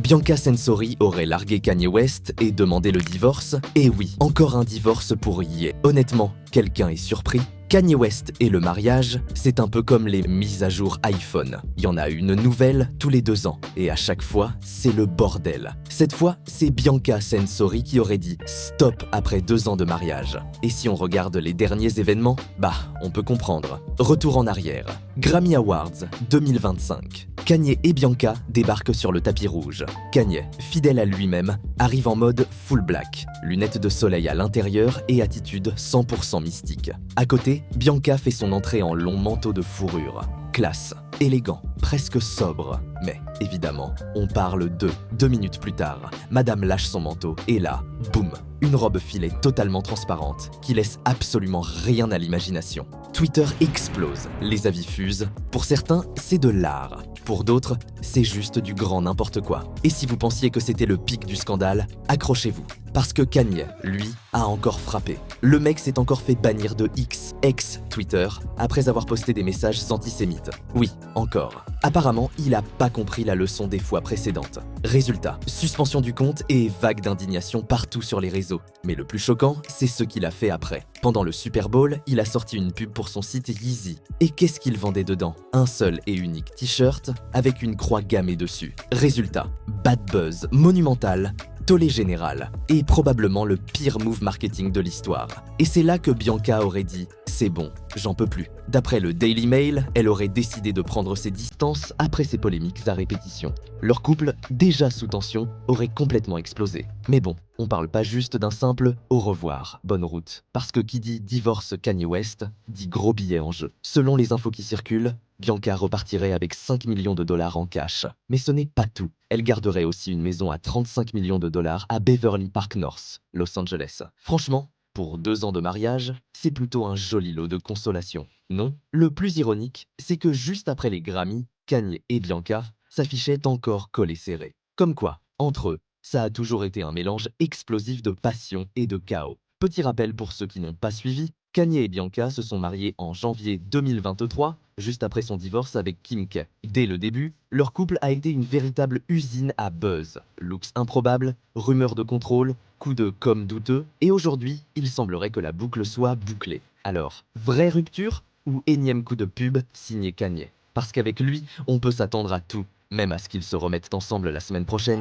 Bianca Censori aurait largué Kanye West et demandé le divorce. Et oui, encore un divorce pour Ye. Honnêtement, quelqu'un est surpris? Kanye West et le mariage, c'est un peu comme les mises à jour iPhone. Il y en a une nouvelle tous les 2 ans, et à chaque fois, c'est le bordel. Cette fois, c'est Bianca Censori qui aurait dit stop après 2 ans de mariage. Et si on regarde les derniers événements, on peut comprendre. Retour en arrière. Grammy Awards 2025. Kanye et Bianca débarquent sur le tapis rouge. Kanye, fidèle à lui-même, arrive en mode full black, lunettes de soleil à l'intérieur et attitude 100% mystique. À côté, Bianca fait son entrée en long manteau de fourrure. Classe, élégant, presque sobre. Mais évidemment, on parle d'eux. 2 minutes plus tard, Madame lâche son manteau et là, boum, une robe filet totalement transparente qui laisse absolument rien à l'imagination. Twitter explose, les avis fusent. Pour certains, c'est de l'art. Pour d'autres, c'est juste du grand n'importe quoi. Et si vous pensiez que c'était le pic du scandale, accrochez-vous. Parce que Kanye, lui, a encore frappé. Le mec s'est encore fait bannir de X, ex-Twitter, après avoir posté des messages antisémites. Oui, encore. Apparemment, il a pas compris la leçon des fois précédentes. Résultat, suspension du compte et vague d'indignation partout sur les réseaux. Mais le plus choquant, c'est ce qu'il a fait après. Pendant le Super Bowl, il a sorti une pub pour son site Yeezy. Et qu'est-ce qu'il vendait dedans? Un seul et unique t-shirt avec une croix gammée dessus. Résultat, bad buzz monumental, tollé général, et probablement le pire move marketing de l'histoire. Et c'est là que Bianca aurait dit « c'est bon, j'en peux plus ». D'après le Daily Mail, elle aurait décidé de prendre ses distances après ces polémiques à répétition. Leur couple, déjà sous tension, aurait complètement explosé. Mais bon, on parle pas juste d'un simple « au revoir, bonne route ». Parce que qui dit divorce Kanye West, dit gros billets en jeu. Selon les infos qui circulent, Bianca repartirait avec 5 millions de dollars en cash. Mais ce n'est pas tout. Elle garderait aussi une maison à 35 millions de dollars à Beverly Park North, Los Angeles. Franchement, pour 2 ans de mariage, c'est plutôt un joli lot de consolation, non? Le plus ironique, c'est que juste après les Grammy, Kanye et Bianca s'affichaient encore collés serrés. Comme quoi, entre eux, ça a toujours été un mélange explosif de passion et de chaos. Petit rappel pour ceux qui n'ont pas suivi, Kanye et Bianca se sont mariés en janvier 2023, juste après son divorce avec Kim K. Dès le début, leur couple a été une véritable usine à buzz. Looks improbables, rumeurs de contrôle, coups de com' douteux, et aujourd'hui, il semblerait que la boucle soit bouclée. Alors, vraie rupture ou énième coup de pub signé Kanye? Parce qu'avec lui, on peut s'attendre à tout, même à ce qu'ils se remettent ensemble la semaine prochaine.